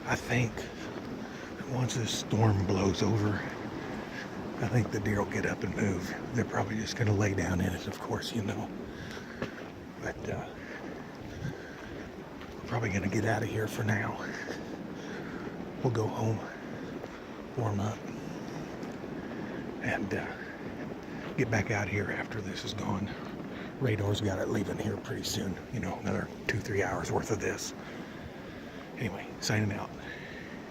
I think once this storm blows over, I think the deer will get up and move. They're probably just going to lay down in it, of course, you know. But we're probably going to get out of here for now. We'll go home, warm up, and get back out here after this is gone. Radar's got it leaving here pretty soon. You know, another 2-3 hours worth of this. Anyway, signing out.